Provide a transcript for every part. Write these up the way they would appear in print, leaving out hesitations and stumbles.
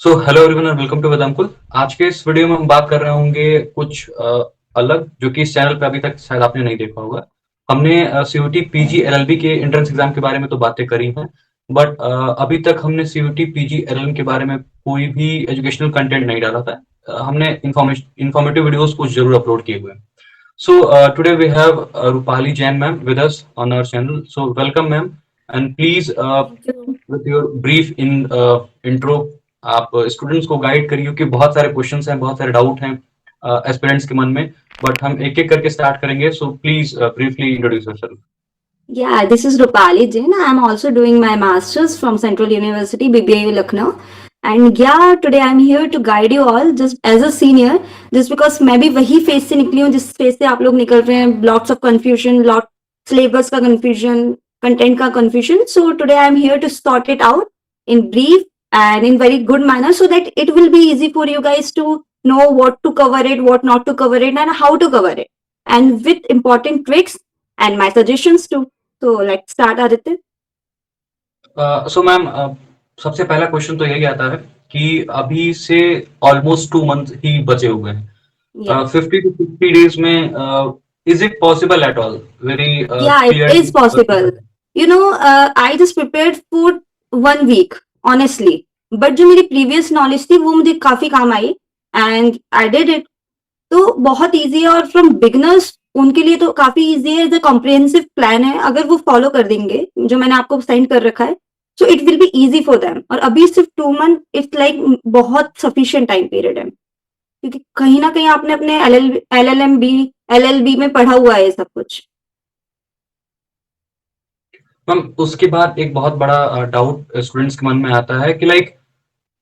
So hello everyone and welcome to Vedankul. आज के इस वीडियो में हम बात कर रहे होंगे कुछ अलग, जो कि इस चैनल पे अभी तक शायद आपने नहीं देखा होगा। हमने सीयूटी पीजी एलएलबी के एंट्रेंस एग्जाम के बारे में तो बातें करी हैं, बट अभी तक हमने सीयूटी पीजी एलएलएम के बारे में कोई भी एजुकेशनल कंटेंट नहीं डाला था। हमने इंफॉर्मेटिव वीडियोस कुछ जरूर अपलोड किए हुए हैं। So today we have Rupali Jain ma'am with us on our channel. So welcome ma'am, and please thank you. With your brief in intro आप स्टूडेंट्स को गाइड करिए, क्योंकि बहुत सारे क्वेश्चंस हैं, बहुत सारे डाउट हैं एस्पिरेंट्स के मन में। बट हम एक एक करके स्टार्ट करेंगे, so please briefly introduce yourself. Yeah, this is Rupali Jain. I'm also doing my master's from Central University, BBA Lucknow. And yeah, today I'm here to guide you all just as a senior, just because मैं भी वही phase से निकली हूँ जिस phase से आप लोग निकल रहे हैं. Lots of confusion, lot syllabus का confusion, content का confusion. So today I'm here to sort it out in brief and in very good manner so that it will be easy for you guys to know what to cover it, what not to cover it, and how to cover it. And with important tricks and my suggestions too. So let's start, Aditya. So ma'am, सबसे पहला question तो यही आता है कि अभी से almost 2 month ही बचे हुए Yeah. हैं, 50 to 60 डेज में is it possible at all? Very Yeah, it is possible. Clear. You know, I just prepared for 1 week, honestly. But जो मेरी previous knowledge थी वो मुझे काफी काम आई and I did it. तो बहुत easy है और from beginners उनके लिए तो काफी easy है. The comprehensive plan है, अगर वो follow कर देंगे जो मैंने आपको send कर रखा है, so it will be easy for them. और अभी सिर्फ 2 month it's like बहुत sufficient time period है, क्योंकि कहीं ना कहीं आपने अपने एलएलबी में पढ़ा हुआ है ये सब कुछ. मैम, उसके बाद एक बहुत बड़ा डाउट स्टूडेंट्स के मन में आता है कि लाइक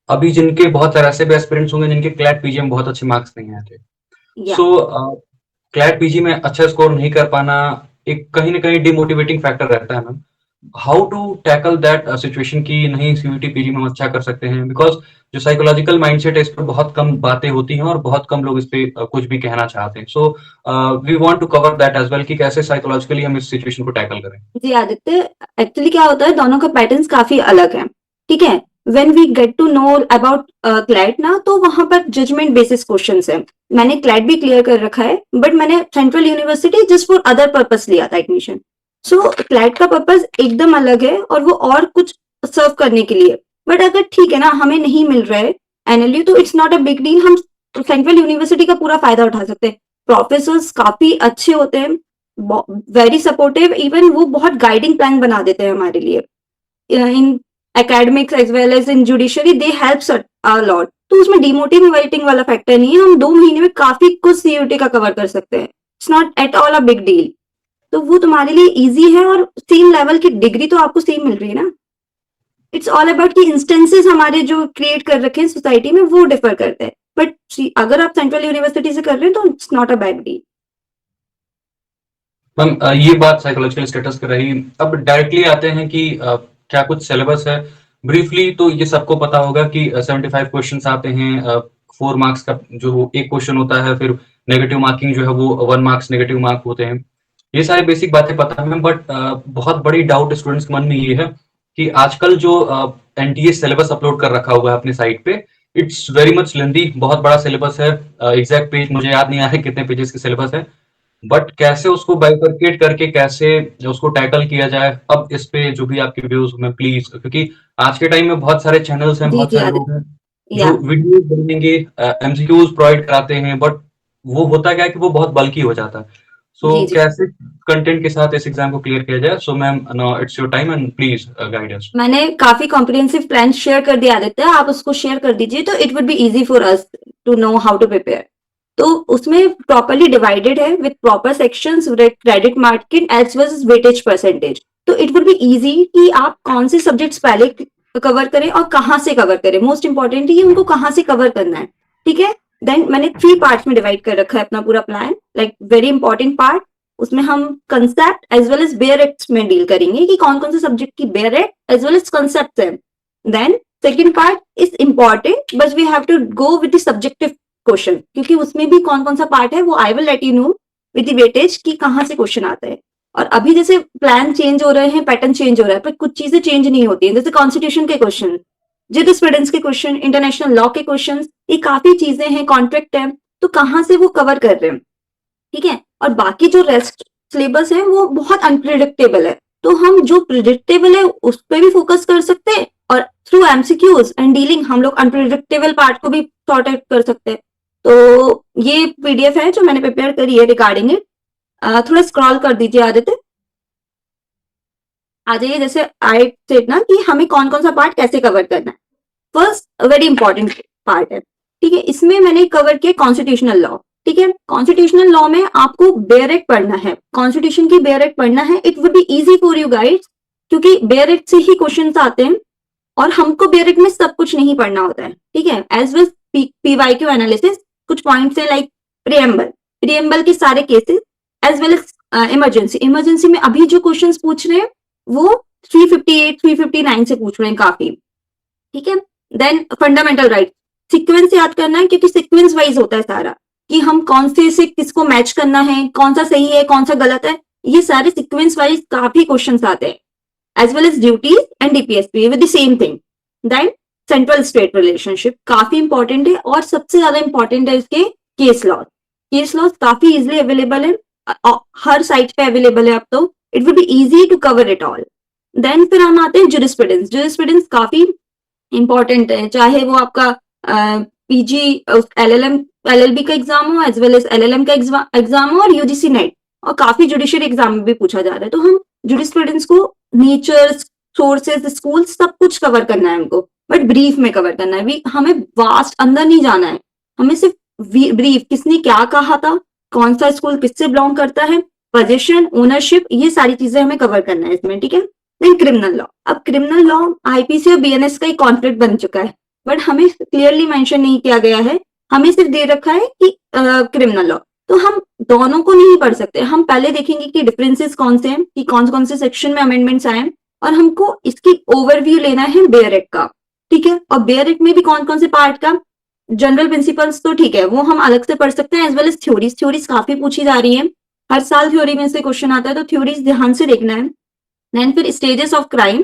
अभी जिनके बहुत सारे ऐसे भी एस्पिरेंट्स होंगे जिनके क्लैट पीजी में बहुत अच्छे मार्क्स नहीं आए थे। या सो क्लैट पीजी में अच्छा स्कोर नहीं कर पाना एक कहीं ना कहीं डिमोटिवेटिंग फैक्टर रहता है ma'am. How to tackle that situation कि नहीं सीयूटी पीजी में हम अच्छा कर सकते हैं, बिकॉज जो साइकोलॉजिकल माइंडसेट है इस पर बहुत कम बातें होती हैं और बहुत कम लोग इस पे कुछ भी कहना चाहते हैं। So we want to cover that as well कि कैसे साइकोलॉजिकली हम इस सिचुएशन को टैकल करें। जी आदित्य, एक्चुअली क्या होता है, दोनों का पैटर्न्स काफी अलग है. ठीक है. When we get to know about CLAT ना, तो वहां पर जजमेंट बेसिस क्वेश्चंस है. मैंने क्लैट भी क्लियर कर रखा है, बट मैंने central university just for other purpose लिया था एडमिशन. सो क्लैट का पर्पस एकदम अलग है और वो और कुछ सर्व करने के लिए. बट अगर ठीक है ना, हमें नहीं मिल रहा है एनएलयू, तो it's not a big deal. हम सेंट्रल यूनिवर्सिटी का पूरा फायदा उठा सकते हैं. प्रोफेसर्स काफी अच्छे होते हैं, वेरी सपोर्टिव. इवन वो बहुत गाइडिंग प्लान बना देते हैं हमारे लिए in academics as well as in judiciary. They helps a lot. तो उसमें डिमोटिवेटिंग वाला फैक्टर नहीं है. हम 2 महीने में काफी कुछ सीयूटी का कवर कर सकते हैं. It's not at all a big deal. तो वो तुम्हारे लिए इजी है और सेम लेवल की डिग्री तो आपको सेम मिल रही है ना. इट्स ऑल अबाउट कि इंस्टेंसेस हमारे जो क्रिएट कर रखे हैं सोसाइटी में वो डिफर करते हैं. बट अगर आप सेंट्रल यूनिवर्सिटी से कर रहे हैं तो it's not a bad deal. Ma'am, ये बात साइकोलॉजिकल स्टेटस की रही। अब डायरेक्टली आते हैं कि क्या कुछ सिलेबस है। ब्रीफली तो ये सबको पता होगा कि 75 क्वेश्चन आते हैं, 4 मार्क्स का जो एक क्वेश्चन होता है, फिर नेगेटिव मार्किंग जो है वो 1 मार्क्स नेगेटिव मार्क होते हैं। ये सारी बेसिक बातें पता है, बट बहुत बड़ी डाउट स्टूडेंट्स के मन में ये है कि आजकल जो एनटीए सिलेबस अपलोड कर रखा हुआ है अपने साइट पे, इट्स वेरी मच लेंदी, बहुत बड़ा सिलेबस है। एग्जैक्ट पेज मुझे याद नहीं आ रहा है कितने पेजेस की सिलेबस है, बट कैसे उसको बाइफरकेट करके कैसे उसको टैकल किया जाए। अब इस पे जो भी आपके व्यूज में प्लीज, क्योंकि आज के टाइम में बहुत सारे चैनल्स हैं, जी बहुत जी सारे लोग हैं आदित्य. या जो वीडियो बनेंगे, एमसीक्यूज प्रोवाइड कराते हैं, बट वो होता क्या है कि वो बहुत बल्कि हो जाता है। सो जी जी. कैसे कंटेंट के साथ इस एग्जाम को क्लियर किया जाए? So ma'am, now it's your time and please guide us. मैंने काफी कॉम्प्रिहेंसिव प्लान शेयर कर दिया आदित्य, आप उसको शेयर कर दीजिए तो it would be easy for us to know how to prepare. तो उसमें प्रॉपरली डिवाइडेड है with proper sections, credit marking as well as weightage percentage. तो इट वुड बी इजी कि आप कौन से सब्जेक्ट्स पहले कवर करें और कहाँ से कवर करें. मोस्ट इंपॉर्टेंट ये उनको कहाँ से कवर करना है. ठीक है. देन मैंने 3 पार्ट्स में डिवाइड कर रखा है अपना पूरा plan. Like very important part, उसमें हम concept as well as bare acts में डील करेंगे कि कौन कौन से सब्जेक्ट की bare act as well as concept है. Then second part is important but we have to go with the subjective question, क्योंकि उसमें भी कौन कौन सा पार्ट है वो I will let you know with the weightage कि कहाँ से क्वेश्चन आता है. और अभी जैसे प्लान चेंज हो रहे हैं, पैटर्न चेंज हो रहा है, पर कुछ चीजें चेंज नहीं होती हैं. जैसे कॉन्स्टिट्यूशन के क्वेश्चन, जुरिस्प्रूडेंस के क्वेश्चन, इंटरनेशनल लॉ के क्वेश्चन, ये काफी चीजें हैं, कॉन्ट्रैक्ट है, तो कहाँ से वो कवर कर रहे हैं, ठीक है। और बाकी जो रेस्ट सिलेबस है वो बहुत अनप्रिडिक्टेबल है, तो हम जो प्रिडिक्टेबल है उस पर भी फोकस कर सकते हैं, और थ्रू एमसीक्यूज एंड डीलिंग हम लोग अनप्रिडिक्टेबल पार्ट को भी सॉर्ट आउट कर सकते हैं। तो ये पीडीएफ है जो मैंने प्रिपेयर करी है रिगार्डिंग इट। थोड़ा स्क्रॉल कर दीजिए आदित्य, आ जाइए। जैसे आई सेड ना कि हमें कौन कौन सा पार्ट कैसे कवर करना है। फर्स्ट वेरी इंपॉर्टेंट पार्ट है, ठीक है, इसमें मैंने कवर किया कॉन्स्टिट्यूशनल लॉ, ठीक है। कॉन्स्टिट्यूशनल लॉ में आपको बेयर एक्ट पढ़ना है, कॉन्स्टिट्यूशन की बेयर एक्ट पढ़ना है। It would be easy for you guides, क्योंकि बेयर एक्ट से ही क्वेश्चन आते हैं, और हमको बेयर एक्ट में सब कुछ नहीं पढ़ना होता है, ठीक है। एज वेल पीवाईक्यू एनालिसिस, कुछ पॉइंट्स है लाइक प्रियम्बल, प्रियम्बल के सारे cases, as well as emergency, emergency में अभी जो क्वेश्चन पूछ रहे हैं वो 358 359 से पूछ रहे हैं काफी, ठीक है। देन फंडामेंटल राइट, सीक्वेंस याद करना है, क्योंकि सीक्वेंस वाइज होता है सारा, कि हम कौन से किसको मैच करना है, कौन सा सही है कौन सा गलत है, ये सारे सीक्वेंस वाइज काफी क्वेश्चंस आते हैं। As well as duties and DPSP with the same thing. Then central state relationship काफी इंपॉर्टेंट है, और सबसे ज्यादा इंपॉर्टेंट है इसके केस लॉ। केस लॉ काफी इजिली अवेलेबल है, हर साइट पे अवेलेबल है अब तो, it will be easy to cover it all. Then फिर हम आते हैं जुरिस्प्रूडेंस, जुरिस्प्रूडेंस काफी इंपॉर्टेंट है, चाहे वो आपका पीजी एलएलएम एलएलबी का एग्जाम हो, एज वेल एज एलएलएम का एग्जाम हो, और यूजीसी नेट, और काफी जुडिशियरी एग्जाम में भी पूछा जा रहा है। तो हम जुरिस्प्रूडेंस को नेचर, सोर्सेज, स्कूल सब कुछ कवर करना है हमको, बट ब्रीफ में कवर करना है। हमें वास्ट अंदर नहीं जाना है, हमें सिर्फ ब्रीफ, किसने क्या कहा था, कौन सा स्कूल किससे बिलोंग करता है, पोजीशन, ओनरशिप, ये सारी चीजें हमें कवर करना है इसमें, ठीक है। देन क्रिमिनल लॉ, अब क्रिमिनल लॉ आईपीसी और बीएनएस का एक कॉन्फ्लिक्ट बन चुका है, बट हमें क्लियरली मेंशन नहीं किया गया है, हमें सिर्फ दे रखा है कि क्रिमिनल लॉ। तो हम दोनों को नहीं पढ़ सकते, हम पहले देखेंगे कि डिफरेंसेस कौन से हैं, कि कौन कौन से सेक्शन में अमेंडमेंट्स आए हैं, और हमको इसकी ओवरव्यू लेना है बेयर एक्ट का, ठीक है। और बेयर एक्ट में भी कौन कौन से पार्ट का, जनरल प्रिंसिपल्स तो ठीक है वो हम अलग से पढ़ सकते हैं, as well as theories, theories काफी पूछी जा रही है, हर साल थ्योरी में से क्वेश्चन आता है, तो थ्योरीज ध्यान से देखना है। देन फिर stages of crime,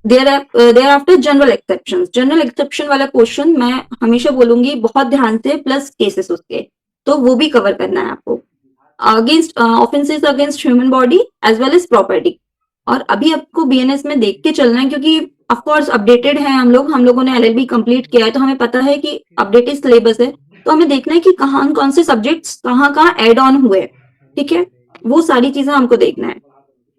thereafter general exception, general exception वाला क्वेश्चन मैं हमेशा बोलूंगी बहुत ध्यान से, प्लस केसेस उसके, तो वो भी कवर करना है आपको। Against offences against human body as well as property, और अभी आपको बीएनएस में देख के चलना है, क्योंकि ऑफ कोर्स अपडेटेड है हम लोगों ने एलएलबी कंप्लीट किया है, तो हमें पता है कि अपडेटेड सिलेबस है, तो हमें देखना है कि कहाँ कौन से सब्जेक्ट्स कहाँ कहाँ एड ऑन हुए, ठीक है, वो सारी चीजें हमको देखना है।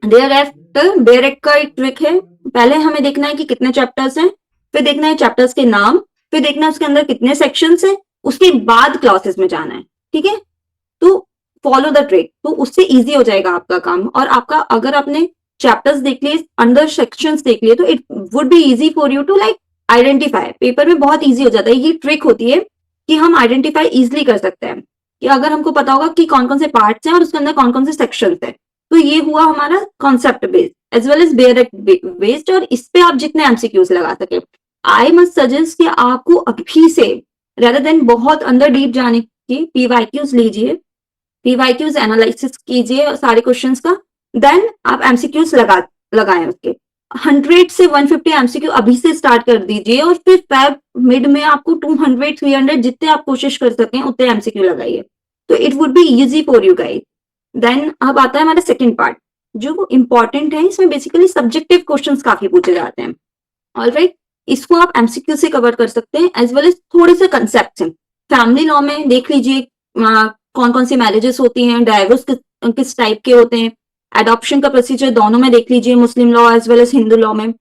देयर आफ्टर बेयर एक्ट का एक ट्रिक है, पहले हमें देखना है कि कितने चैप्टर्स हैं, फिर देखना है चैप्टर्स के नाम, फिर देखना है उसके अंदर कितने सेक्शंस हैं, उसके बाद क्लासेस में जाना है, ठीक है। तो फॉलो द ट्रिक, तो उससे इजी हो जाएगा आपका काम, और आपका अगर आपने चैप्टर्स देख लिए, अंडर सेक्शंस देख लिए, तो it would be easy for you to like identify, paper में बहुत इजी हो जाता है। ये ट्रिक होती है कि हम आइडेंटिफाई इजिली कर सकते हैं, कि अगर हमको पता होगा कि कौन कौन से पार्ट्स हैं और उसके अंदर कौन कौन से सेक्शंस हैं। तो ये हुआ हमारा concept based as well as bare based, और इस पे आप जितने एमसीक्यूज लगा सके। आई मस्ट सजेस्ट कि आपको अभी से, रेदर देन बहुत अंदर डीप जाने की, पीवाईक्यूज लीजिए, पीवाईक्यूज एनालिसिस कीजिए सारे क्वेश्चंस का, देन आप एमसीक्यूज लगाएं उसके 100 से 150 एमसीक्यू अभी से स्टार्ट कर दीजिए, और फिर फैब मिड में आपको 200 300 जितने आप कोशिश कर सकें उतने एमसीक्यू लगाइए, तो it would be easy for you guys. Then अब आता है हमारा सेकंड पार्ट, जो इंपॉर्टेंट है, इसमें बेसिकली सब्जेक्टिव क्वेश्चंस काफी पूछे जाते हैं, ऑलराइट। इसको आप एमसीक्यू से कवर कर सकते हैं, एज वेल एज थोड़े से कंसेप्ट हैं। फैमिली लॉ में देख लीजिए कौन कौन सी मैरिजेस होती हैं, डाइवोर्स किस टाइप के होते हैं, एडॉप्शन का प्रोसीजर दोनों में देख लीजिए, Muslim law as well as Hindu law में।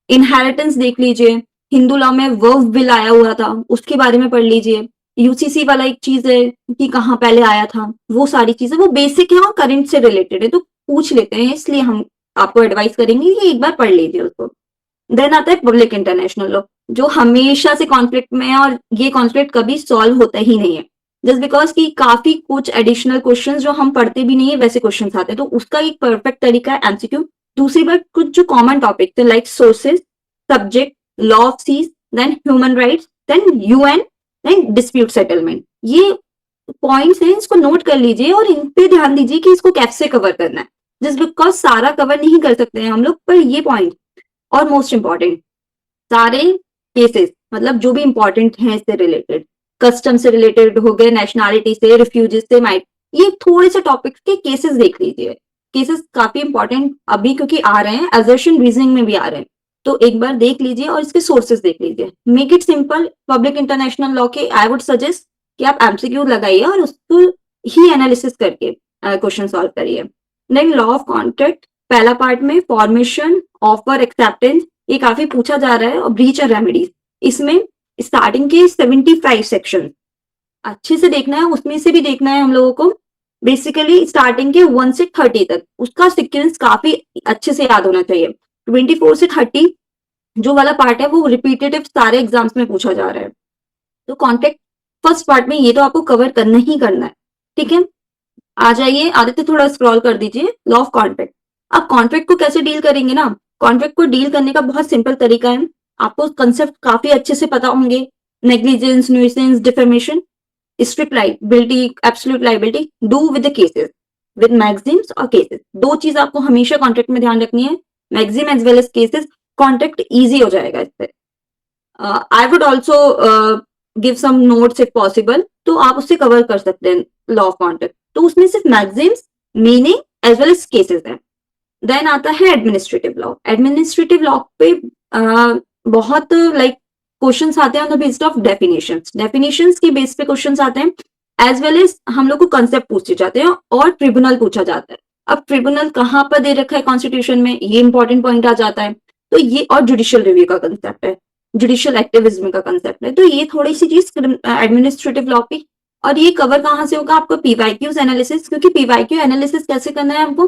इनहेरिटेंस देख लीजिए, हिंदू लॉ में वर्व बिल आया हुआ था, उसके बारे में पढ़ लीजिए। यूसीसी वाला एक चीज है कि कहाँ पहले आया था, वो सारी चीजें वो बेसिक है और करंट से रिलेटेड है, तो पूछ लेते हैं, इसलिए हम आपको एडवाइस करेंगे कि एक बार पढ़ लीजिए उसको। देन आता है पब्लिक इंटरनेशनल लॉ, जो हमेशा से कॉन्फ्लिक्ट में है, और ये कॉन्फ्लिक्ट कभी सॉल्व होता ही नहीं है, जस्ट बिकॉज कि काफी कुछ एडिशनल क्वेश्चंस जो हम पढ़ते भी नहीं है वैसे क्वेश्चंस आते हैं, तो उसका एक परफेक्ट तरीका है एमसीक्यू। दूसरी बात, कुछ जो कॉमन टॉपिक थे like sources, subject, law of seas, then human rights, then UN, then dispute settlement, ये पॉइंट्स हैं, इसको नोट कर लीजिए और इन पे ध्यान दीजिए कि इसको कैसे कवर करना है, जस्ट बिकॉज सारा कवर नहीं कर सकते हैं हम लोग, पर ये पॉइंट। और मोस्ट इंपॉर्टेंट, सारे केसेस, मतलब जो भी इंपॉर्टेंट हैं इससे रिलेटेड, कस्टम से रिलेटेड हो गए, नेशनैलिटी से, रिफ्यूजीज से, माइट, ये थोड़े से टॉपिक्स के केसेस देख लीजिए। केसेस काफी इंपॉर्टेंट अभी क्योंकि आ रहे हैं, असर्शन रीजनिंग में भी आ रहे हैं, तो एक बार देख लीजिए और इसके सोर्सेस देख लीजिए। Make it simple, public international law के आई वुड सजेस्ट कि आप एमसीक्यू लगाइए और उसको ही एनालिसिस करके क्वेश्चन सॉल्व करिए। देन लॉ ऑफ कॉन्ट्रैक्ट, पहला पार्ट में फॉर्मेशन, ऑफर, एक्सेप्टेंस, ये काफी पूछा जा रहा है, और ब्रीच और रेमेडीज, इसमें स्टार्टिंग के 75 सेक्शन अच्छे से देखना है, उसमें से भी देखना है हम लोगों को बेसिकली स्टार्टिंग के 1 से 30 तक, उसका सीक्वेंस काफी अच्छे से याद होना चाहिए। 24 से 30 जो वाला पार्ट है वो रिपीटेटिव सारे एग्जाम्स में पूछा जा रहा है। तो कॉन्टेक्ट फर्स्ट पार्ट में ये तो आपको कवर करना ही करना है, ठीक है। आ जाइए, आदित्य थोड़ा स्क्रॉल कर दीजिए, लॉ ऑफ कॉन्ट्रैक्ट। अब कॉन्ट्रैक्ट को कैसे डील करेंगे ना, कॉन्ट्रैक्ट को डील करने का बहुत सिंपल तरीका है, आपको कंसेप्ट काफी अच्छे से पता होंगे, negligence, nuisance, defamation, strict liability, absolute liability, do with the cases, with maxims और केसेस, दो चीज आपको हमेशा कॉन्ट्रैक्ट में ध्यान रखनी है, maxim as well as cases, contract easy हो जाएगा इससे। I would also give some notes if possible, तो आप उससे कवर कर सकते हैं लॉ ऑफ कॉन्ट्रैक्ट, तो उसमें सिर्फ maxims, meaning as well as cases है। देन आता है एडमिनिस्ट्रेटिव लॉ। एडमिनिस्ट्रेटिव लॉ पे बहुत लाइक क्वेश्चंस आते हैं on the based of definitions, definitions के बेस पे क्वेश्चंस आते हैं, एज वेल एज हम लोग को कंसेप्ट पूछे जाते हैं और ट्रिब्यूनल पूछा जाता है। अब ट्रिब्यूनल कहाँ पर दे रखा है कॉन्स्टिट्यूशन में, ये इंपॉर्टेंट पॉइंट आ जाता है, तो ये और जुडिशियल रिव्यू का कंसेप्ट है, जुडिशियल एक्टिविज्म का कंसेप्ट है, तो ये थोड़ी सी चीज एडमिनिस्ट्रेटिव लॉ की। और ये कवर कहाँ से होगा आपको, पीवाईक्यूज एनालिसिस, क्योंकि पीवाईक्यू एनालिसिस कैसे करना है हमको,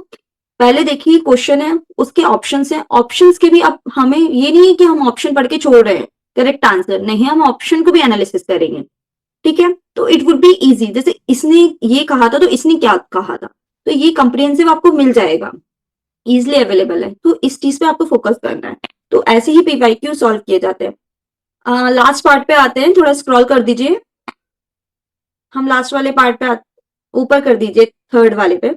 पहले देखिए क्वेश्चन है, उसके ऑप्शंस हैं, ऑप्शंस के भी अब हमें ये नहीं है कि हम ऑप्शन पढ़ के छोड़ रहे हैं करेक्ट आंसर, नहीं, हम ऑप्शन को भी एनालिसिस करेंगे, ठीक है। तो इट वुड बी इजी, जैसे इसने ये कहा था तो इसने क्या कहा था, तो ये कंप्रिहेंसिव आपको मिल जाएगा, इजिली अवेलेबल है, तो इस चीज पे आपको फोकस करना है। तो ऐसे ही पीवाईक्यू सॉल्व किए जाते हैं। लास्ट पार्ट पे आते हैं, थोड़ा स्क्रॉल कर दीजिए, हम लास्ट वाले पार्ट पे ऊपर कर दीजिए, थर्ड वाले पे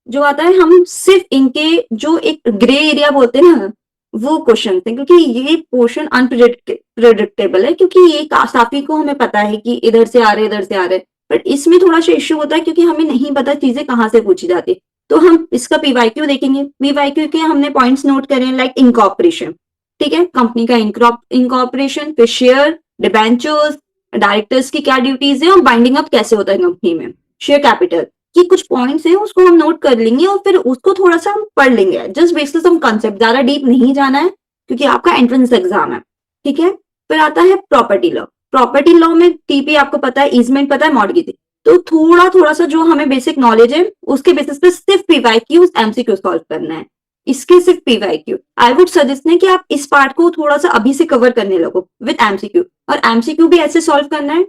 जो आता है, हम सिर्फ इनके जो एक ग्रे एरिया बोलते हैं ना, वो क्वेश्चन थे, क्योंकि ये पोर्शन अनप्रिडिक्टेबल है, क्योंकि ये काफी को हमें पता है कि इधर से आ रहे इधर से आ रहे, बट इसमें थोड़ा सा इश्यू होता है क्योंकि हमें नहीं पता चीजें कहाँ से पूछी जाती है। तो हम इसका पीवाईक्यू देखेंगे, पीवाईक्यू के हमने पॉइंट्स नोट करें, लाइक इनकॉर्पोरेशन, ठीक है, कंपनी का इनकॉर्पोरेशन, फिर शेयर, डिबेंचर्स, डायरेक्टर्स की क्या ड्यूटीज है और बाइंडिंग अप कैसे होता है कंपनी में, शेयर कैपिटल, कि कुछ पॉइंट्स हैं उसको हम नोट कर लेंगे और फिर उसको थोड़ा सा हम पढ़ लेंगे, जस्ट बेसिस ऑन कंसेप्ट, ज्यादा डीप नहीं जाना है क्योंकि आपका एंट्रेंस एग्जाम है, ठीक है। फिर आता है प्रॉपर्टी लॉ। प्रॉपर्टी लॉ में टीपी आपको पता है, ईजमेंट पता है, मॉडगिजी, तो थोड़ा थोड़ा सा जो हमें बेसिक नॉलेज है उसके बेसिस पे सिर्फ पीवाईक्यू एमसीक्यू सॉल्व करना है, इसके सिर्फ पीवाईक्यू। आई वुड सजेस्ट है कि आप इस पार्ट को थोड़ा सा अभी से कवर करने लगो विद एमसीक्यू, और एमसीक्यू भी ऐसे सॉल्व करना है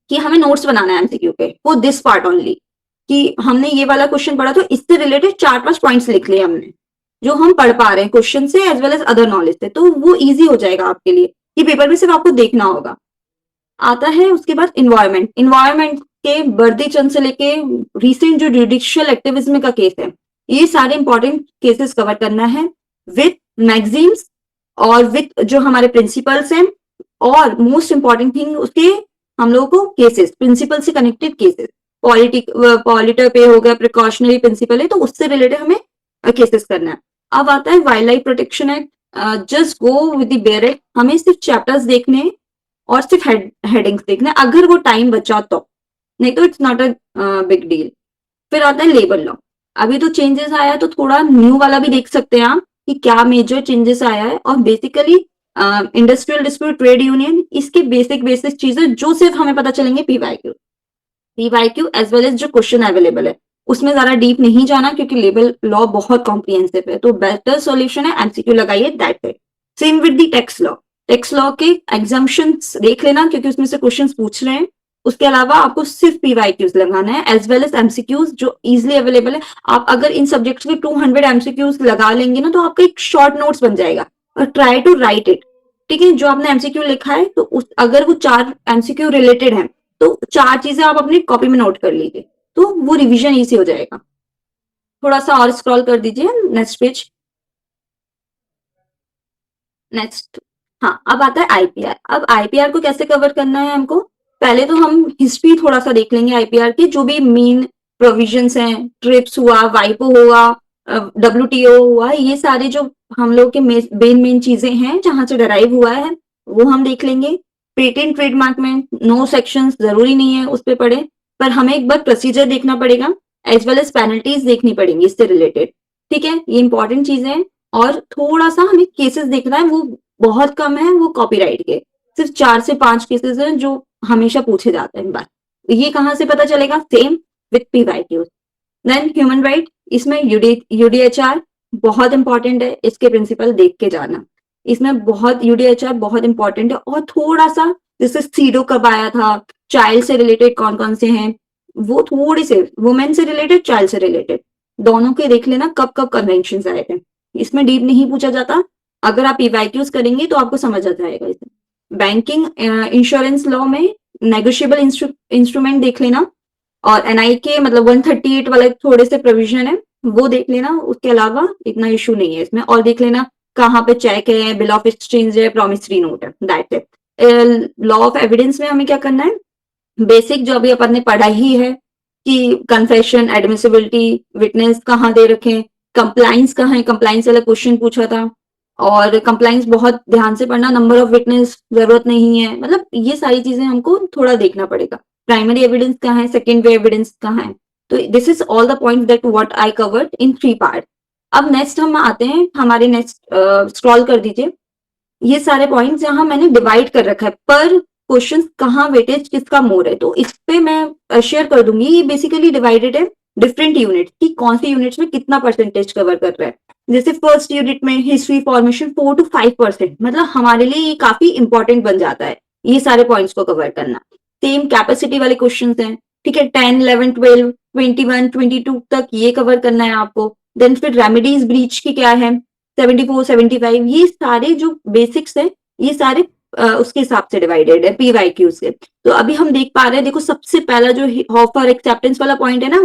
कि हमें नोट्स बनाना है एमसीक्यू पे फॉर दिस पार्ट ओनली, कि हमने ये वाला क्वेश्चन पढ़ा तो इससे रिलेटेड 4-5 पॉइंट्स लिख लिए हमने जो हम पढ़ पा रहे हैं क्वेश्चन से as well as other knowledge से, तो वो इजी हो जाएगा आपके लिए, कि पेपर में सिर्फ आपको देखना होगा। आता है उसके बाद इन्वायरमेंट। इन्वायरमेंट के बर्दी चंद से लेके रिसेंट जो जुडिशियल एक्टिविज्म का केस है, ये सारे इंपॉर्टेंट केसेस कवर करना है विथ मैगजीन्स और विथ जो हमारे प्रिंसिपल्स हैं, और मोस्ट इंपॉर्टेंट थिंग उसके हम लोगों को केसेस, प्रिंसिपल से कनेक्टेड केसेस, पॉलिटर पे हो गया, प्रिकॉशनरी प्रिंसिपल है तो उससे रिलेटेड हमें केसेस करना है। अब आता है wild life protection act, just go with the bare act, हमें सिर्फ चैप्टर्स देखने और सिर्फ हेडिंग्स देखना है अगर वो टाइम बचा तो, नहीं तो it's not a big deal. फिर आता है लेबर लॉ, अभी तो चेंजेस आया है तो थोड़ा न्यू वाला भी देख सकते हैं आप कि क्या मेजर चेंजेस आया है, और basically industrial dispute, trade union, इसके बेसिक बेसिक चीजें जो सिर्फ हमें पता चलेंगे पीवाईक्यू एज वेल एज जो क्वेश्चन अवेलेबल है, उसमें ज्यादा डीप नहीं जाना क्योंकि लेबर लॉ बहुत कॉम्प्रिहेंसिव है, तो बेटर सॉल्यूशन है एमसीक्यू लगाइए, दैट है। Same with the tax law, tax law के एग्जाम्पशंस देख लेना क्योंकि उसमें से क्वेश्चंस पूछ रहे हैं, उसके अलावा आपको सिर्फ पीवाईक्यूज लगाना है एज वेल एज एमसीक्यूज जो इजिली अवेलेबल है। आप अगर इन सब्जेक्ट्स के 200 एमसीक्यूज लगा लेंगे ना तो आपका एक शॉर्ट नोट्स बन जाएगा, और ट्राई टू राइट इट, ठीक है। जो आपने एमसीक्यू लिखा है तो अगर वो 4 एमसीक्यू रिलेटेड है तो 4 चीजें आप अपनी कॉपी में नोट कर लीजिए, तो वो रिविजन इजी हो जाएगा। थोड़ा सा और स्क्रॉल कर दीजिए, नेक्स्ट पेज, नेक्स्ट हाँ, अब आता है आईपीआर। अब आईपीआर को कैसे कवर करना है हमको? पहले तो हम हिस्ट्री थोड़ा सा देख लेंगे आईपीआर की, जो भी मेन प्रोविजंस हैं, ट्रिप्स हुआ, वाइपो हुआ, डब्ल्यूटीओ हुआ, ये सारे जो हम लोग के मेन मेन चीजें हैं जहां से डराइव हुआ है, वो हम देख लेंगे। पेटेंट ट्रेडमार्क में नो सेक्शंस जरूरी नहीं है उस पे पढ़े, पर हमें एक बार प्रोसीजर देखना पड़ेगा, एज वेल एज पेनल्टीज देखनी पड़ेंगी इससे रिलेटेड। ठीक है, ये इंपॉर्टेंट चीजें हैं। और थोड़ा सा हमें केसेस देखना है, वो बहुत कम है वो कॉपीराइट के, सिर्फ 4 से 5 केसेस हैं जो हमेशा पूछे जाते हैं बात। ये कहाँ से पता चलेगा? Same with PYQs. Then human right, इसमें यूडीएचआर बहुत इंपॉर्टेंट है, इसके प्रिंसिपल देख के जाना। इसमें बहुत यूडीएचआर बहुत इंपॉर्टेंट है। और थोड़ा सा जैसे सीडो कब आया था, चाइल्ड से रिलेटेड कौन कौन से हैं, वो थोड़े से वुमेन से रिलेटेड, चाइल्ड से रिलेटेड, दोनों के देख लेना कब कब कन्वेंशन आए थे। इसमें डीप नहीं पूछा जाता, अगर आप पीवाईक्यूज करेंगे तो आपको समझ आ जाएगा इसे। बैंकिंग इंश्योरेंस लॉ में नेगोशिएबल इंस्ट्रूमेंट देख लेना, और एनआई के मतलब 138 वाले थोड़े से प्रोविजन है, वो देख लेना। उसके अलावा इतना इशू नहीं है इसमें। और देख लेना कहाँ पे चेक है, बिल ऑफ एक्सचेंज है, प्रॉमिसरी नोट है, दैट है। लॉ ऑफ एविडेंस में हमें क्या करना है? बेसिक जो अभी अपन ने पढ़ा ही है कि कन्फेशन, एडमिसिबिलिटी, विटनेस कहाँ दे रखें, कंप्लाइंस कहाँ है, कंप्लाइंस वाला क्वेश्चन पूछा था। और कंप्लाइंस बहुत ध्यान से पढ़ना, नंबर ऑफ विटनेस जरूरत नहीं है, मतलब ये सारी चीजें हमको थोड़ा देखना पड़ेगा। प्राइमरी एविडेंस कहाँ है, सेकेंडरी एविडेंस कहाँ है। तो this is all the point that what I covered in 3 part. अब नेक्स्ट हम आते हैं हमारे नेक्स्ट, स्क्रॉल कर दीजिए, ये सारे पॉइंट्स यहाँ मैंने डिवाइड कर रखा है पर क्वेश्चन कहाँ वेटेज किसका मोर है, तो इस पे मैं शेयर कर दूंगी। ये बेसिकली डिवाइडेड है डिफरेंट यूनिट की, कौन सी यूनिट्स में कितना परसेंटेज कवर कर रहा है। जैसे फर्स्ट यूनिट में हिस्ट्री फॉर्मेशन 4 to 5%, मतलब हमारे लिए ये काफी इंपॉर्टेंट बन जाता है ये सारे पॉइंट्स को कवर करना। सेम कैपेसिटी वाले क्वेश्चन हैं, ठीक है, 10, 11, 12, 21, 22 तक ये कवर करना है आपको। देन फिर रेमेडीज ब्रीच की क्या है, 74, 75, ये सारे जो बेसिक्स है, ये सारे उसके हिसाब से डिवाइडेड है पीवाईक्यू से। तो अभी हम देख पा रहे हैं, देखो सबसे पहला जो हॉफर एक्सेप्टेंस वाला पॉइंट है ना,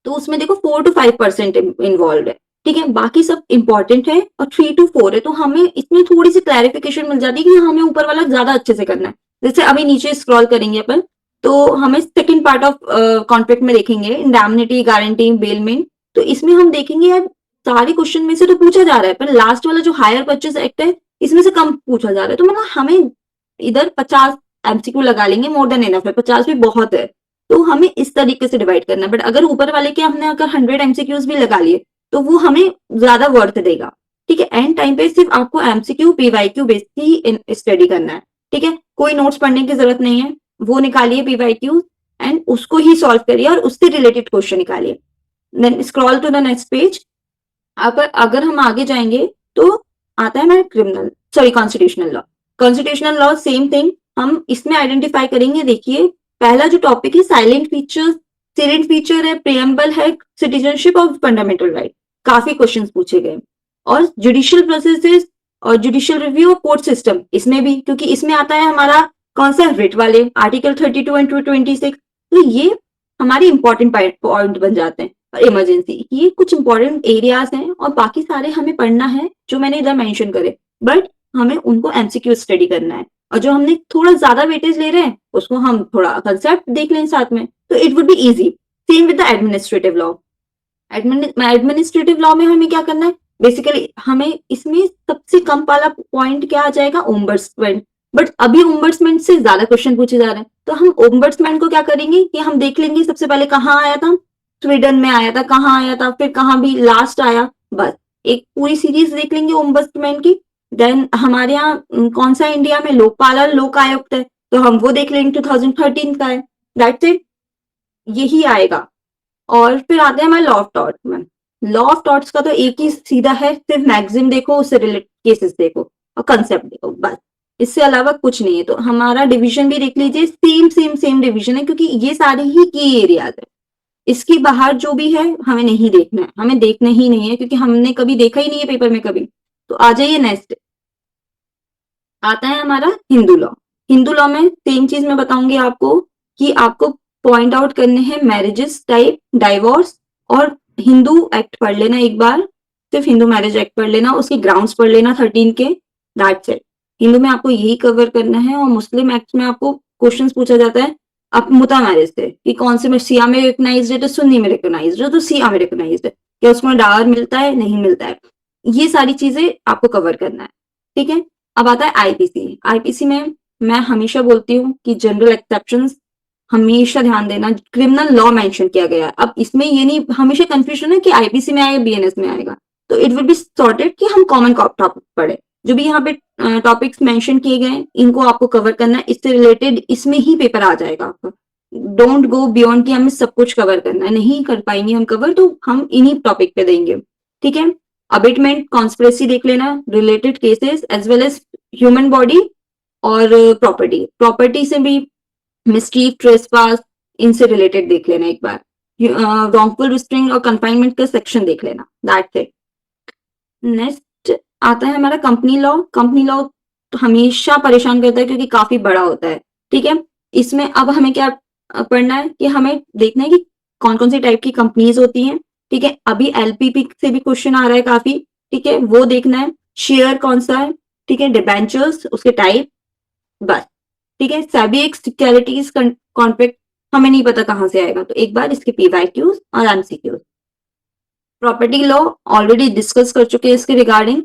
तो उसमें देखो 4 to 5% इन्वॉल्व है। ठीक है, बाकी सब इंपॉर्टेंट है और 3 to 4 है, तो हमें इसमें थोड़ी सी क्लैरिफिकेशन मिल जाती है कि हमें ऊपर वाला ज्यादा अच्छे से करना है। जैसे अभी नीचे स्क्रॉल करेंगे अपन, तो हमें सेकंड पार्ट ऑफ कॉन्ट्रैक्ट में देखेंगे इंडैमनिटी, गारंटी, बेलमेंट। तो इसमें हम देखेंगे यार सारे क्वेश्चन में से तो पूछा जा रहा है, पर लास्ट वाला जो हायर परचेज एक्ट है इसमें से कम पूछा जा रहा है। तो मतलब हमें इधर 50 एमसीक्यू लगा लेंगे, मोर देन इनफ है, 50 भी बहुत है। तो हमें इस तरीके से डिवाइड करना है। बट अगर ऊपर वाले के हमने अगर 100 एमसीक्यूज भी लगा लिए तो वो हमें ज्यादा वर्थ देगा। ठीक है, एंड टाइम पे सिर्फ आपको एमसीक्यू पीवाईक्यू बेस ही स्टडी करना है। ठीक है, कोई नोट्स पढ़ने की जरूरत नहीं है, वो निकालिए पीवाईक्यू एंड उसको ही सॉल्व करिए और उससे रिलेटेड क्वेश्चन निकालिए। Then scroll to the next page. अब अगर हम आगे जाएंगे तो आता है हमारा criminal, sorry, constitutional law. Constitutional law same thing, हम इसमें आइडेंटिफाई करेंगे। देखिए पहला जो टॉपिक है साइलेंट फीचर, सीरेंट फीचर है, प्रियम्बल है, सिटीजनशिप और फंडामेंटल राइट, काफी क्वेश्चंस पूछे गए। और जुडिशियल प्रोसेसेस और जुडिशियल रिव्यू और कोर्ट सिस्टम, इसमें भी, क्योंकि इसमें आता है हमारा कौन सा, रिट वाले आर्टिकल 32 एंड 226। तो ये हमारे इंपॉर्टेंट पॉइंट बन जाते हैं। और इमरजेंसी, ये कुछ इंपॉर्टेंट एरियाज हैं और बाकी सारे हमें पढ़ना है जो मैंने इधर मेंशन करे, बट हमें उनको एमसीक्यू स्टडी करना है। और जो हमने थोड़ा ज्यादा वेटेज ले रहे हैं उसको हम थोड़ा कंसेप्ट देख लें साथ में, तो it would be easy. Same with the administrative law. Administrative law में हमें क्या करना है, बेसिकली हमें इसमें सबसे कम वाला पॉइंट क्या आ जाएगा, ओम्बर्समेंट। बट अभी ओम्बर्समेंट से ज्यादा क्वेश्चन पूछे जा रहे हैं, तो हम ओम्बर्समेंट को क्या करेंगे कि हम देख लेंगे सबसे पहले कहाँ आया था, स्वीडन में आया था, कहाँ आया था, फिर कहाँ भी लास्ट आया, बस एक पूरी सीरीज देख लेंगे ओम्बर्समेंट की। देन हमारे यहाँ कौन सा इंडिया में लोकपाल लोक आयुक्त है, तो हम वो देख लेंगे, 2013 का है, दैट्स इट, यही आएगा। और फिर आते हैं हमारे लॉ ऑफ टॉर्ट्स में। लॉ ऑफ टॉर्ट्स का तो एक ही सीधा है, सिर्फ मैक्सिम देखो, उससे रिलेटेड केसेस देखो और कंसेप्ट देखो, बस इससे अलावा कुछ नहीं है। तो हमारा डिवीजन भी देख लीजिए, सेम सेम सेम डिवीजन है, क्योंकि ये सारे ही की एरियाज है। इसके बाहर जो भी है हमें नहीं देखना है, हमें देखना ही नहीं है, क्योंकि हमने कभी देखा ही नहीं है पेपर में कभी। तो आ जाइए नेक्स्ट, आता है हमारा हिंदू लॉ। हिंदू लॉ में सेम चीज मैं बताऊंगी आपको कि आपको पॉइंट आउट करने हैं मैरिजेस टाइप, डाइवोर्स, और हिंदू एक्ट पढ़ लेना एक बार, सिर्फ हिंदू मैरिज एक्ट पढ़ लेना, उसके ग्राउंड्स पढ़ लेना 13 के, दैट्स इट। हिंदू में आपको यही कवर करना है, और मुस्लिम एक्ट में आपको क्वेश्चंस पूछा जाता है अब मुता मैरिज से कि कौन से में शिया में रिकॉग्नाइज्ड है तो सुन्नी में रिकॉग्नाइज्ड है तो शिया में रिकॉग्नाइज्ड है, क्या उसमें डार मिलता है नहीं मिलता है, ये सारी चीजें आपको कवर करना है। ठीक है, अब आता है आईपीसी। आईपीसी में मैं हमेशा बोलती हूँ कि जनरल एक्सेप्शंस हमेशा ध्यान देना, क्रिमिनल लॉ मेंशन किया गया है। अब इसमें ये नहीं हमेशा कंफ्यूजन है कि आईपीसी में आएगा बीएनएस में आएगा, तो इट विल बी सॉर्टेड कि हम कॉमन टॉपिक पढ़े। जो भी यहाँ पे टॉपिक्स मेंशन किए गए इनको आपको कवर करना है, इससे रिलेटेड इसमें ही पेपर आ जाएगा आपका। डोंट गो बियॉन्ड कि हमें सब कुछ कवर करना है, नहीं कर पाएंगे हम कवर तो हम इन्हीं टॉपिक पे देंगे। ठीक है, अबिटमेंट कॉन्स्पिरेसी देख लेना, related cases as well as human body और प्रॉपर्टी। प्रॉपर्टी से भी मिस्ट्रीफ, ट्रेसपास, इनसे रिलेटेड देख लेना एक बार। रॉन्गफुल रिस्ट्रेनिंग और कंफाइनमेंट का सेक्शन देख लेना, दैट्स इट। नेक्स्ट आता है हमारा कंपनी लॉ। कंपनी लॉ हमेशा परेशान करता है क्योंकि काफी बड़ा होता है। ठीक है, इसमें अब हमें क्या पढ़ना है कि हमें देखना है कि कौन कौन सी टाइप की कंपनीज होती हैं। ठीक है, अभी एलपीपी से भी क्वेश्चन आ रहा है काफी, ठीक है, वो देखना है। शेयर कौन सा है, ठीक है, डिबेंचर्स, उसके टाइप, बस। ठीक है, सभी एक सिक्योरिटीज कॉन्ट्रैक्ट हमें नहीं पता कहाँ से आएगा, तो एक बार इसके पीवाईक्यूज और MCQs. Property law already discuss कर चुके हैं इसके रिगार्डिंग।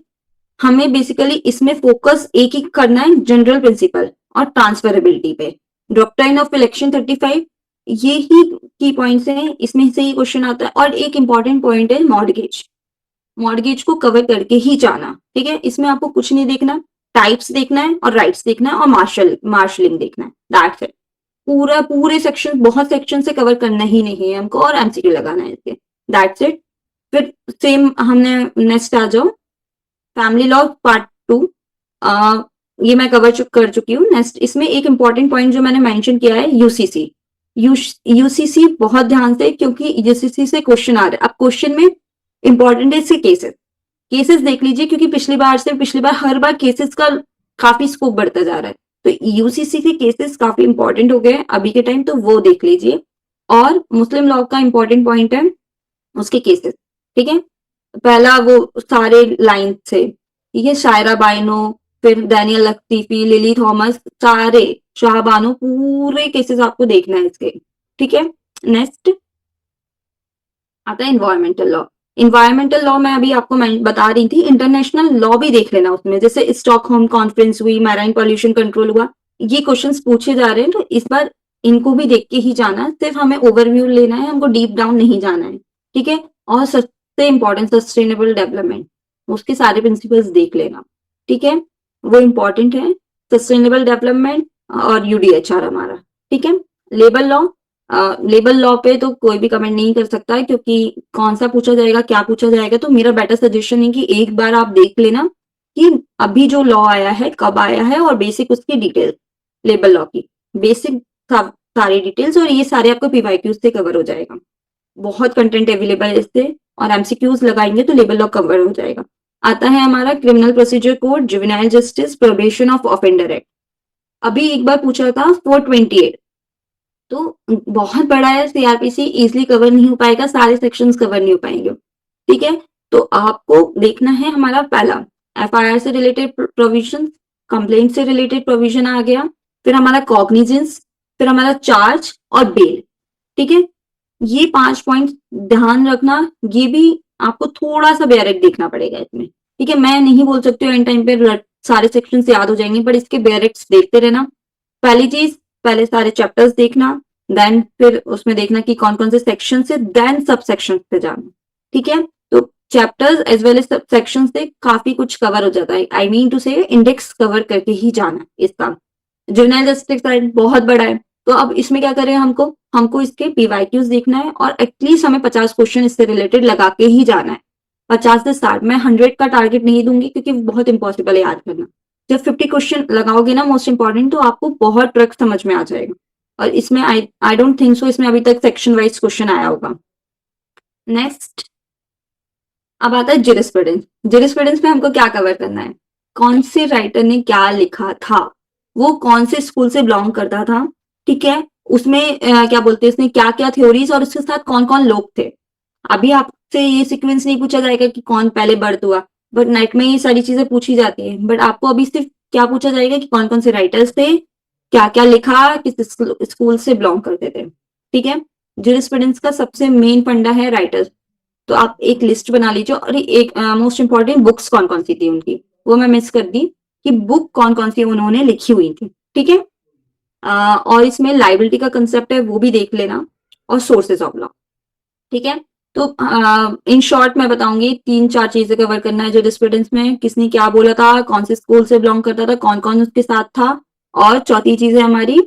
हमें बेसिकली इसमें फोकस एक ही करना है, जनरल प्रिंसिपल और ट्रांसफरेबिलिटी पे। डॉक्ट्राइन ऑफ इलेक्शन 35, ये ही की पॉइंट्स हैं, इसमें से ही क्वेश्चन आता है। और एक इंपॉर्टेंट पॉइंट है मॉर्गेज। मॉर्गेज को कवर करके ही जाना। ठीक है, इसमें आपको कुछ नहीं देखना, टाइप्स देखना है और राइट्स देखना है और मार्शलिंग देखना है, दैट्स इट। पूरे सेक्शन, बहुत सेक्शन से कवर करना ही नहीं है हमको, और एमसीक्यू लगाना है इसके, दैट्स इट। फिर सेम हमने नेक्स्ट आ जाओ, फैमिली लॉ पार्ट 2। ये मैं कवर कर चुकी हूँ। नेक्स्ट इसमें एक इंपॉर्टेंट पॉइंट जो मैंने मेंशन किया है, यूसीसी। यूसीसी बहुत ध्यान से, क्योंकि यूसीसी से क्वेश्चन आ रहे हैं। अब क्वेश्चन में इंपॉर्टेंट है इसके केसेस। केसेस देख लीजिए, क्योंकि पिछली बार हर बार केसेस का काफी स्कोप बढ़ता जा रहा है, तो यूसीसी के केसेस काफी इंपॉर्टेंट हो गए अभी के टाइम, तो वो देख लीजिए। और मुस्लिम लॉ का इंपॉर्टेंट पॉइंट है उसके केसेस। ठीक है, पहला वो सारे लाइन से, ठीक है, शायरा बाइनो, फिर डैनियल लतीफी, लिली थॉमस, सारे शाहबानो, पूरे केसेस आपको देखना है इसके। ठीक है, नेक्स्ट आता है इन्वायरमेंटल लॉ। इन्वायरमेंटल लॉ मैं अभी आपको बता रही थी, इंटरनेशनल लॉ भी देख लेना उसमें, जैसे स्टॉकहोम कॉन्फ्रेंस हुई, मैराइन पॉल्यूशन कंट्रोल हुआ, ये क्वेश्चंस पूछे जा रहे हैं, तो इस बार इनको भी देख के ही जाना, सिर्फ हमें ओवरव्यू लेना है, हमको डीप डाउन नहीं जाना है। ठीक है, और सबसे इंपॉर्टेंट सस्टेनेबल डेवलपमेंट, उसके सारे प्रिंसिपल्स देख लेना। ठीक है, वो इंपॉर्टेंट है, सस्टेनेबल डेवलपमेंट और यूडीएचआर हमारा। ठीक है, लेबर लॉ, लेबर लॉ पे तो कोई भी कमेंट नहीं कर सकता है, क्योंकि कौन सा पूछा जाएगा क्या पूछा जाएगा, तो मेरा बेटर सजेशन है कि एक बार आप देख लेना कि अभी जो लॉ आया है कब आया है, और बेसिक उसकी डिटेल्स, लेबर लॉ की बेसिक सारी डिटेल्स, और ये सारे आपको पीवाईक्यूज से कवर हो जाएगा। बहुत कंटेंट अवेलेबल है इससे, और एमसीक्यूज लगाएंगे तो लेबर लॉ कवर हो जाएगा। आता है हमारा criminal procedure code, juvenile justice, probation of offender act. अभी एक बार पूछा था 428, तो बहुत बड़ा है, सीआरपीसी इजिली कवर नहीं हो पाएगा, सारे सेक्शंस कवर नहीं हो पाएंगे। ठीक है, तो आपको देखना है हमारा पहला एफआईआर से रिलेटेड प्रोविजन, कंप्लेंट से रिलेटेड प्रोविजन आ गया, फिर हमारा कॉग्निजेंस, फिर हमारा चार्ज और बेल। ठीक है, ये 5 पॉइंट ध्यान रखना, ये भी आपको थोड़ा सा बेयरेट देखना पड़ेगा इसमें। ठीक है, मैं नहीं बोल सकती हूँ एंड टाइम पे सारे सेक्शन याद हो जाएंगे, पर इसके बेयरेट्स देखते रहना। पहली चीज, पहले सारे चैप्टर्स देखना, देन फिर उसमें देखना कि कौन कौन से सेक्शन से, देन सब सेक्शन पे जाना। ठीक है, तो chapters as well as subsection से काफी कुछ कवर हो जाता है, I mean to say index cover करके ही जाना इसका। जुवेनाइल जस्टिस साइड बहुत बड़ा है, तो अब इसमें क्या करें, हमको हमको इसके पीवाईक्यूज देखना है, और एटलीस्ट हमें 50 क्वेश्चन इससे रिलेटेड लगा के ही जाना है। 50 से 60, मैं 100 का टारगेट नहीं दूंगी क्योंकि बहुत इंपॉसिबल है याद करना। जब 50 क्वेश्चन लगाओगे ना मोस्ट इंपॉर्टेंट, तो आपको बहुत ट्रक समझ में आ जाएगा। और इसमें आई डोंट थिंक सो इसमें अभी तक सेक्शन वाइज क्वेश्चन आया होगा। नेक्स्ट अब आता है जुरिस्प्रूडेंस। जुरिस्प्रूडेंस में हमको क्या कवर करना है, कौन से राइटर ने क्या लिखा था, वो कौन से स्कूल से बिलोंग करता था। ठीक है, उसमें क्या बोलते हैं, उसने क्या क्या थ्योरीज, और उसके साथ कौन कौन लोग थे। अभी आपसे ये सीक्वेंस नहीं पूछा जाएगा कि कौन पहले बर्थ हुआ, बट नेट में ये सारी चीजें पूछी जाती है, बट आपको अभी सिर्फ क्या पूछा जाएगा कि कौन कौन से राइटर्स थे, क्या क्या लिखा, किस स्कूल से बिलोंग करते थे। ठीक है, जूरिस्प्रूडेंस का सबसे मेन फंडा है राइटर्स। तो आप एक लिस्ट बना लीजिए, और एक मोस्ट इंपॉर्टेंट बुक्स कौन कौन सी थी उनकी, वो मैं मिस कर दी कि बुक कौन कौन सी उन्होंने लिखी हुई थी। ठीक है, और इसमें लाइबिलिटी का कंसेप्ट है वो भी देख लेना, और सोर्सेज ऑफ लॉ। ठीक है, तो इन शॉर्ट मैं बताऊंगी 3-4 चीजें कवर करना है जूरिस्प्रूडेंस में, किसने क्या बोला था, कौन से स्कूल से बिलोंग करता था, कौन कौन उसके साथ था, और चौथी चीज है हमारी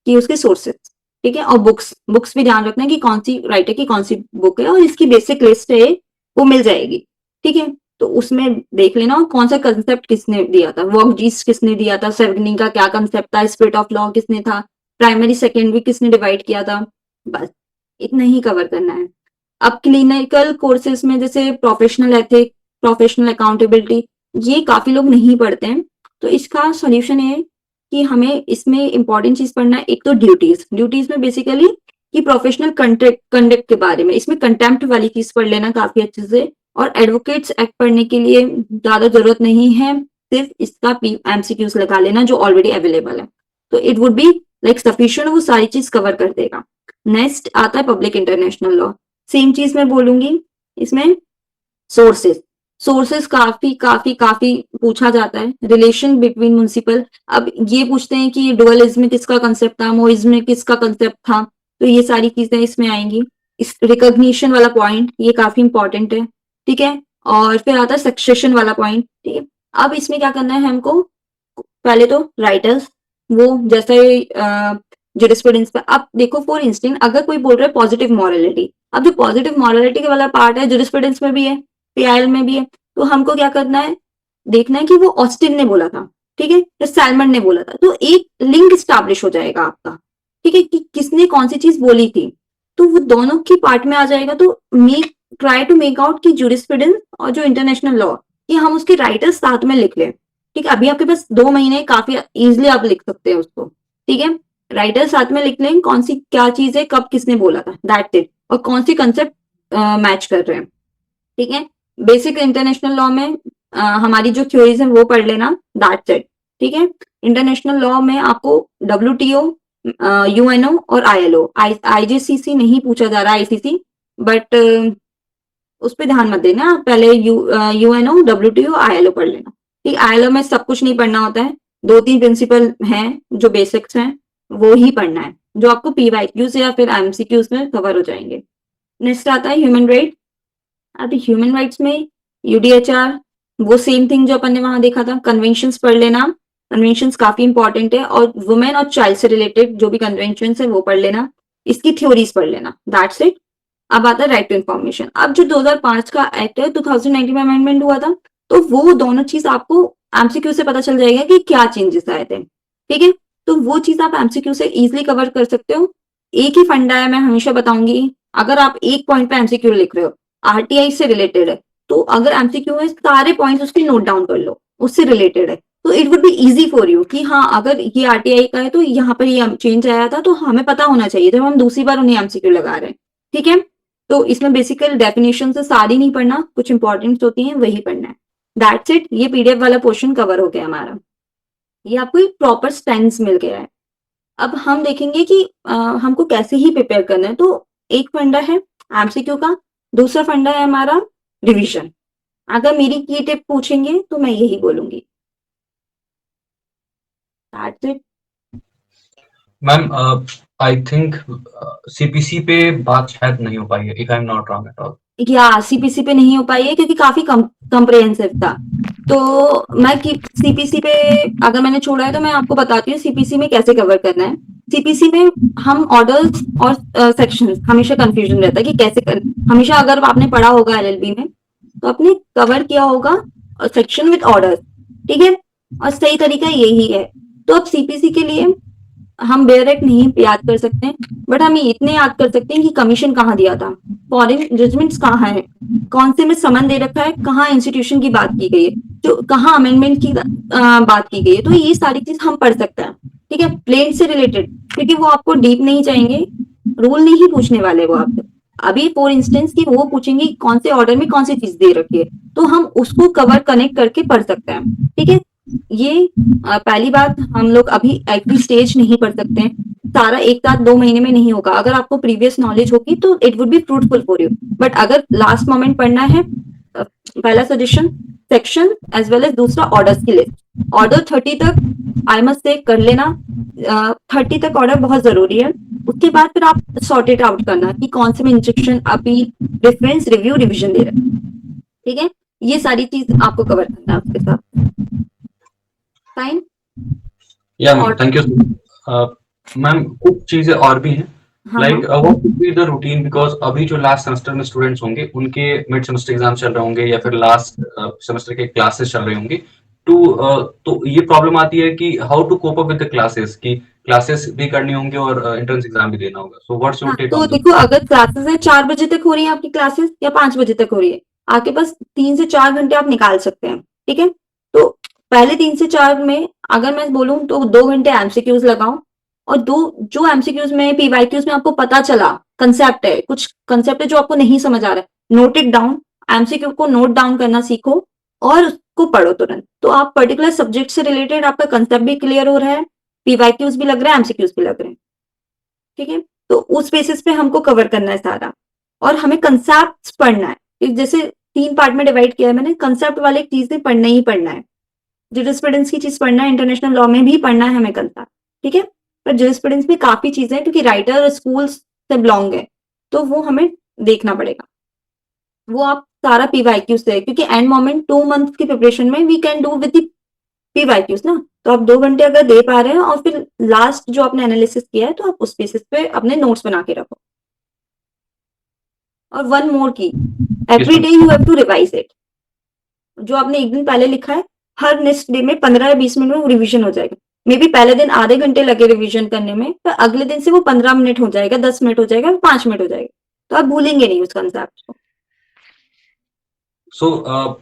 कि उसके सोर्सेज। ठीक है, और बुक्स बुक्स भी ध्यान रखना है कि कौन सी राइटर की कौन सी बुक है, और इसकी बेसिक लिस्ट है वो मिल जाएगी। ठीक है, तो उसमें देख लेना, और कौन सा कंसेप्ट किसने दिया था, वॉकजीस किसने दिया था, सर्गनी का क्या कंसेप्ट था, स्पिरिट ऑफ लॉ किसने था, प्राइमरी सेकेंडरी किसने डिवाइड किया था, बस इतना ही कवर करना है। अब क्लिनिकल कोर्सेज में जैसे प्रोफेशनल एथिक, प्रोफेशनल अकाउंटेबिलिटी, ये काफी लोग नहीं पढ़ते हैं। तो इसका सॉल्यूशन है कि हमें इसमें इंपॉर्टेंट चीज पढ़ना है, एक तो ड्यूटीज। ड्यूटीज में बेसिकली कि प्रोफेशनल कंडक्ट के बारे में, इसमें कंटेम्प्ट वाली चीज पढ़ लेना काफी अच्छे से। और एडवोकेट्स एक्ट पढ़ने के लिए ज्यादा जरूरत नहीं है, सिर्फ इसका एमसीक्यूज लगा लेना जो ऑलरेडी अवेलेबल है, तो it would be like sufficient, वो सारी चीज कवर कर देगा। नेक्स्ट आता है पब्लिक इंटरनेशनल लॉ। सेम चीज मैं बोलूंगी इसमें, सोर्सेस। सोर्सेस काफी काफी काफी पूछा जाता है, रिलेशन बिटवीन म्युनिसिपल। अब ये पूछते हैं कि डुअलिज्म में किसका कंसेप्ट था, मोइज्म में किसका कंसेप्ट था, तो ये सारी चीजें इसमें आएंगी। इस रिकॉग्निशन वाला पॉइंट ये काफी इंपॉर्टेंट है। ठीक है, और फिर आता है सक्सेशन वाला पॉइंट। ठीक है, अब इसमें क्या करना है हमको, पहले तो राइटर्स, वो जैसे जुरिस्प्रूडेंस पे। अब देखो फॉर इंस्टेंस अगर कोई बोल रहा है पॉजिटिव मॉरलिटी, अब जो पॉजिटिव मॉरलिटी वाला पार्ट है जुरिस्प्रूडेंस में भी है, पीआईएल में भी है, तो हमको क्या करना है, देखना है कि वो ऑस्टिन ने बोला था, ठीक है, या सैलमन ने बोला था, तो एक लिंक स्टैब्लिश हो जाएगा आपका। ठीक है, कि किसने कौन सी चीज बोली थी, तो वो दोनों की पार्ट में आ जाएगा। तो make try to make out की जुरिस्प्रूडेंस और जो इंटरनेशनल लॉ, कि हम उसके राइटर्स साथ में लिख लें। ठीक है, अभी आपके पास 2 महीने, काफी इजिली आप लिख सकते हैं उसको। ठीक है, राइटर साथ में लिख लें कौन सी क्या चीज है, कब किसने बोला था, दैट्स इट, और कौन सी कंसेप्ट मैच कर रहे हैं। ठीक है, बेसिक इंटरनेशनल लॉ में हमारी जो थ्योरीज है वो पढ़ लेना, दैट्स इट। ठीक है, इंटरनेशनल लॉ में आपको डब्ल्यूटीओ, यूएनओ और आईएलओ, आईजीसीसी नहीं पूछा जा रहा, आईसीसी, बट उस पर ध्यान मत देना, आप पहले यूएनओ, डब्ल्यूटीओ, आईएलओ पढ़ लेना। ठीक, आईएलओ में सब कुछ नहीं पढ़ना होता है, 2-3 प्रिंसिपल हैं जो बेसिक्स हैं, वो ही पढ़ना है, जो आपको पीवाईक्यूज या फिर एमसीक्यूज में कवर हो जाएंगे। नेक्स्ट आता है ह्यूमन राइट। अब ह्यूमन राइट्स में यूडीएचआर, वो सेम थिंग जो अपन ने वहां देखा था, कन्वेंशंस पढ़ लेना, कन्वेंशंस काफी इंपॉर्टेंट है, और वुमेन और चाइल्ड से रिलेटेड जो भी कन्वेंशंस है वो पढ़ लेना, इसकी थ्योरीज पढ़ लेना, दैट्स इट। अब आता है राइट टू इन्फॉर्मेशन। अब जो 2005 का एक्ट है, 2019 में अमेंडमेंट हुआ था, तो वो दोनों चीज आपको एमसीक्यू से पता चल जाएगा कि क्या चेंजेस आए थे। ठीक है, तो वो चीज आप एमसीक्यू से इजिली कवर कर सकते हो। एक ही फंडा है, मैं हमेशा बताऊंगी, अगर आप एक पॉइंट पे एमसीक्यू लिख रहे हो, आरटीआई से रिलेटेड है, तो अगर एमसीक्यू में सारे पॉइंट्स उसके नोट डाउन कर लो, उससे रिलेटेड है, तो it would be easy for you कि हाँ अगर ये आरटीआई का है तो यहाँ पर ये चेंज आया था, तो हमें पता होना चाहिए जब हम दूसरी बार उन्हें एमसीक्यू लगा रहे हैं। ठीक है, तो इसमें बेसिकल डेफिनेशन से सारी नहीं पढ़ना, कुछ इंपॉर्टेंट होती हैं वही पढ़ना है, दैट्स इट। ये पीडीएफ वाला पोर्शन कवर हो गया हमारा, ये आपको एक प्रॉपर स्टेंस मिल गया है। अब हम देखेंगे कि हमको कैसे ही प्रिपेयर करना है। तो एक फंडा है एमसीक्यू का, दूसरा फंडा है हमारा रिवीजन। अगर मेरी की टिप पूछेंगे तो मैं यही बोलूंगी, that's it. Ma'am I think CPC पे बात शायद नहीं हो पाई है, if I am not wrong at all. या सीपीसी पे नहीं हो पाई है क्योंकि काफी कम्प्रिहेंसिव था। तो मैं सीपीसी पे अगर मैंने छोड़ा है तो मैं आपको बताती हूँ सीपीसी में कैसे कवर करना है। सीपीसी में हम ऑर्डर्स और सेक्शंस हमेशा कंफ्यूजन रहता है कि कैसे हमेशा अगर आपने पढ़ा होगा एलएलबी में तो आपने कवर किया होगा सेक्शन विद ऑर्डर्स, ठीक है, और सही तरीका यही है। तो अब सीपीसी के लिए हम डायरेक्ट नहीं याद कर सकते हैं, बट हम इतने याद कर सकते हैं कि कमीशन कहाँ दिया था, फॉरेन जजमेंट्स कहाँ है, कौन से में समन दे रखा है, कहाँ इंस्टीट्यूशन की बात की गई है, जो कहाँ अमेंडमेंट की बात की गई है, तो ये सारी चीज हम पढ़ सकते हैं। ठीक है, प्लेन से रिलेटेड, क्योंकि वो आपको डीप नहीं चाहेंगे, रूल नहीं पूछने वाले वो आपसे। अभी फॉर इंस्टेंस की वो पूछेंगे कौन से ऑर्डर में कौन सी चीज दे रखी है, तो हम उसको कवर कनेक्ट करके पढ़ सकते हैं। ठीक है, ये पहली बात, हम लोग अभी एवरी स्टेज नहीं पढ़ सकते हैं, सारा एक साथ 2 महीने में नहीं होगा। अगर आपको प्रीवियस नॉलेज होगी तो it would be fruitful for you, but अगर लास्ट मोमेंट पढ़ना है, पहला suggestion section as well as दूसरा ऑर्डर्स की लिस्ट। ऑर्डर 30 तक आई मस्ट से कर लेना, 30 तक ऑर्डर बहुत जरूरी है। उसके बाद फिर आप सॉर्ट इट आउट करना कि कौन से में injection, appeal, reference, review, revision दे रहे हैं। ठीक है, ये सारी चीज आपको कवर करना है उसके साथ। फाइन। या मैम, और थैंक यू। मैम, कुछ चीजें और भी हैं, हाँ हाँ like what would be the routine, because अभी जो लास्ट सेमेस्टर में स्टूडेंट्स होंगे उनके मिड सेमेस्टर एग्जाम चल रहे होंगे या फिर लास्ट सेमेस्टर के क्लासेस चल रहे होंगे, तो ये प्रॉब्लम आती है कि how to cope up with the classes, की क्लासेस भी करनी होंगे और एंट्रेंस एग्जाम भी देना होगा। सो व्हाट्स योर हाँ, टेक तो ऑन देखो अगर क्लासेस है 4 बजे तक हो रही है आपकी क्लासेस या 5 बजे तक हो रही है, आपके पास 3 से 4 घंटे आप निकाल सकते हैं। ठीक है, तो पहले 3 से 4 में अगर मैं बोलूं तो 2 घंटे एमसीक्यूज लगाओ, और दो जो एमसीक्यूज में पीवाईक्यूज में आपको पता चला कंसेप्ट है, कुछ कंसेप्ट है जो आपको नहीं समझ आ रहा है, नोट इट डाउन, एमसीक्यू को नोट डाउन करना सीखो और उसको पढ़ो तुरंत। तो आप पर्टिकुलर सब्जेक्ट से रिलेटेड आपका कंसेप्ट भी क्लियर हो रहा है, पीवाईक्यूज भी लग रहा है, एमसीक्यूज भी लग रहे हैं। ठीक है, तो उस बेसिस पे हमको कवर करना है सारा, और हमें कंसेप्ट पढ़ना है। जैसे 3 पार्ट में डिवाइड किया है मैंने, कंसेप्ट वाले चीजें पढ़ना ही पढ़ना है। जुरिस्प्रूडेंस की चीज पढ़ना है, इंटरनेशनल लॉ में भी पढ़ना है हमें कंसेप्ट। ठीक है, पर जुरिस्प्रूडेंस में काफी चीजें हैं क्योंकि राइटर स्कूल से बिलोंग है, तो वो हमें देखना पड़ेगा। वो आप सारा पीवाईक्यू से, क्योंकि एंड मोमेंट 2 मंथ की प्रिपरेशन में we can do with PYQs ना, तो आप 2 घंटे अगर दे पा रहे हैं और फिर लास्ट जो आपने एनालिसिस किया है तो आप उस बेसिस पे अपने नोट्स बना के रखो। और वन मोर की, yes every ma'am. Day you have to revise it. जो आपने एक दिन पहले लिखा है, हर नेक्स्ट डे में 15 या 20 मिनट में रिवीजन हो जाएगा। मे बी पहले दिन आधे घंटे लगे रिवीजन करने में, पर अगले दिन से वो 15 मिनट हो जाएगा, 10 मिनट हो जाएगा, 5 मिनट हो जाएगा, तो आप भूलेंगे नहीं उस कंसेप्ट को। सो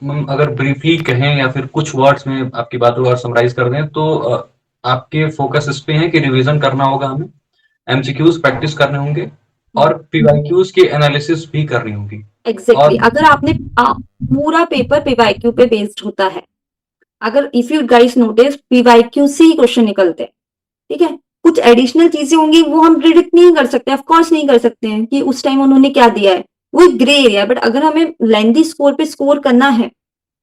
मैम, अगर ब्रीफली कहें या फिर कुछ वर्ड्स में आपकी बातों को और समराइज कर दें, तो आपके फोकस इस पे है कि रिवीजन करना होगा हमें, एमसीक्यूज प्रैक्टिस करने होंगे और पीवाईक्यूज की एनालिसिस भी करनी होगी। एग्जैक्टली और अगर आपने पूरा पेपर पीवाईक्यू पे बेस्ड होता है, अगर if you guys notice PYQ से ही क्वेश्चन निकलते हैं। ठीक है, कुछ एडिशनल चीजें होंगी वो हम प्रिडिक्ट नहीं कर सकते, ऑफ कोर्स नहीं कर सकते हैं कि उस टाइम उन्होंने क्या दिया है, वो एक ग्रे एरिया है। बट अगर हमें लेंथी स्कोर पे स्कोर करना है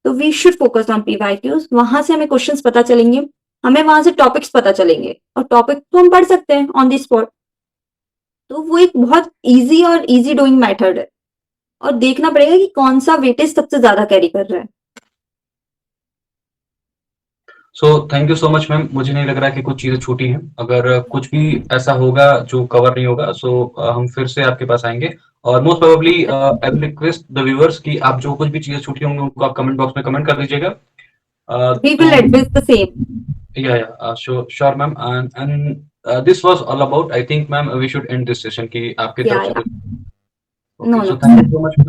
तो we should focus on PYQs, वहां से हमें क्वेश्चंस पता चलेंगे, हमें वहां से टॉपिक्स पता चलेंगे, और टॉपिक तो हम पढ़ सकते हैं ऑन द स्पॉट। तो वो एक बहुत इजी और इजी डूइंग मेथड है, और देखना पड़ेगा कि कौन सा वेटेज सबसे ज्यादा कैरी कर रहा है। सो thank you so much ma'am, मुझे नहीं लग रहा कि कुछ चीजें छूटी हैं। अगर कुछ भी ऐसा होगा जो कवर नहीं होगा, सो हम फिर से आपके पास आएंगे। और most probably I will request the viewers कि आप जो कुछ भी चीजें छूटी होंगी उनको आप कमेंट बॉक्स में कमेंट कर दीजिएगा। वी तो will advise the same. Yeah sure ma'am, and this was all about, I think ma'am we should end this session, कि आपकी या तरफ से या कुछ। No okay, no so thank you so much.